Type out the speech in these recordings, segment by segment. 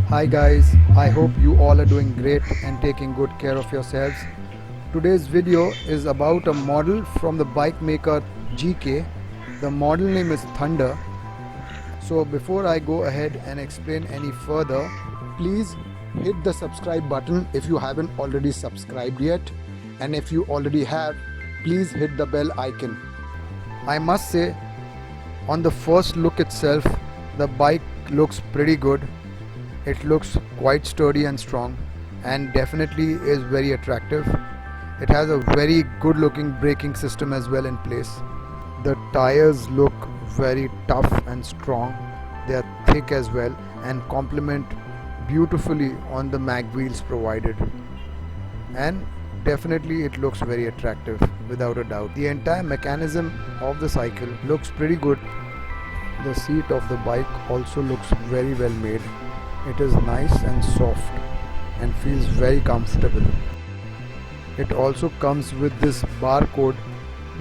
Hi guys, I hope you all are doing great and taking good care of yourselves. Today's video is about a model from the bike maker GK. The model name is Thunder. So before I go ahead and explain any further, please hit the subscribe button if you haven't already subscribed yet, and if you already have, please hit the bell icon. I must say, on the first look itself, the bike looks pretty good. It looks quite sturdy and strong and definitely is very attractive. It has a very good looking braking system as well in place. The tires look very tough and strong. They are thick as well and complement beautifully on the mag wheels provided. And definitely it looks very attractive without a doubt. The entire mechanism of the cycle looks pretty good. The seat of the bike also looks very well made. It is nice and soft and feels very comfortable. It also comes with this barcode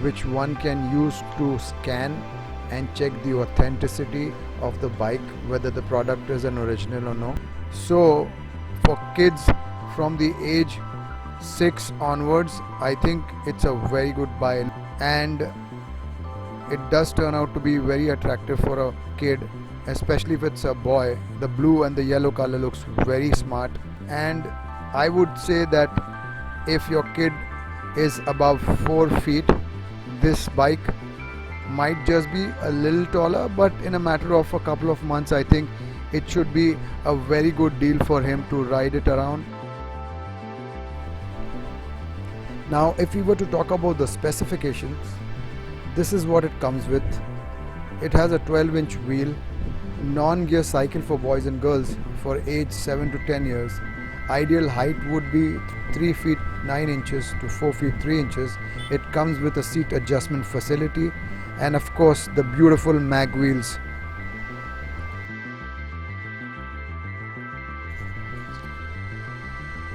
which one can use to scan and check the authenticity of the bike, whether the product is an original or no. So for kids from the age 6 onwards, I think it's a very good buy, and it does turn out to be very attractive for a kid, especially if it's a boy. The blue and the yellow color looks very smart, and I would say that if your kid is above 4 feet, this bike might just be a little taller, but in a matter of a couple of months I think it should be a very good deal for him to ride it around. Now if we were to talk about the specifications, this is what it comes with. It has a 12-inch wheel, non-gear cycle for boys and girls for age 7 to 10 years. Ideal height would be 3 feet 9 inches to 4 feet 3 inches. It comes with a seat adjustment facility and of course the beautiful mag wheels.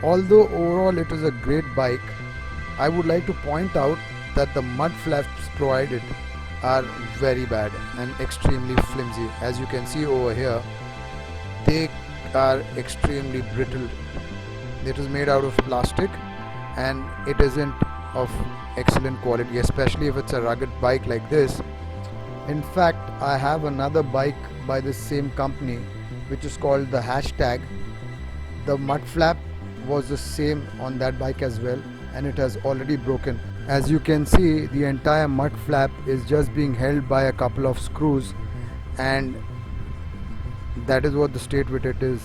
Although overall it is a great bike, I would like to point out that the mud flaps provided are very bad and extremely flimsy. As you can see over here, they are extremely brittle. It is made out of plastic and it isn't of excellent quality, especially if it's a rugged bike like this. In fact, I have another bike by the same company which is called the Hashtag. The mud flap was the same on that bike as well, and it has already broken. As you can see, the entire mud flap is just being held by a couple of screws, and that is what the state with it is.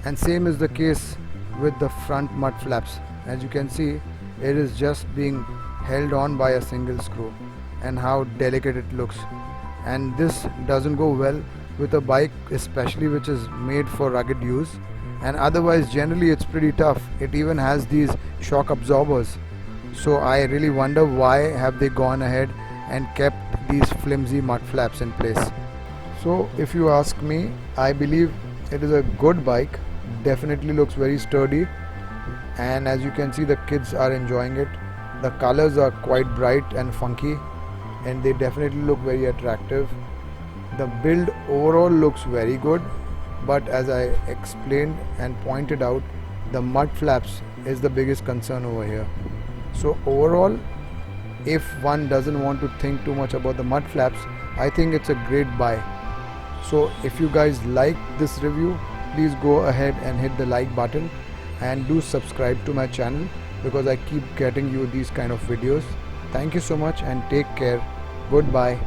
And same is the case with the front mud flaps. As you can see, it is just being held on by a single screw, and how delicate it looks. And this doesn't go well with a bike especially which is made for rugged use, and otherwise generally it's pretty tough. It even has these shock absorbers. So I really wonder why have they gone ahead and kept these flimsy mud flaps in place. So if you ask me, I believe it is a good bike. Definitely looks very sturdy, and as you can see, the kids are enjoying it. The colors are quite bright and funky, and they definitely look very attractive. The build overall looks very good, but as I explained and pointed out, the mud flaps is the biggest concern over here. So overall, if one doesn't want to think too much about the mud flaps, I think it's a great buy. So if you guys like this review, please go ahead and hit the like button and do subscribe to my channel, because I keep getting you these kind of videos. Thank you so much and take care. Goodbye.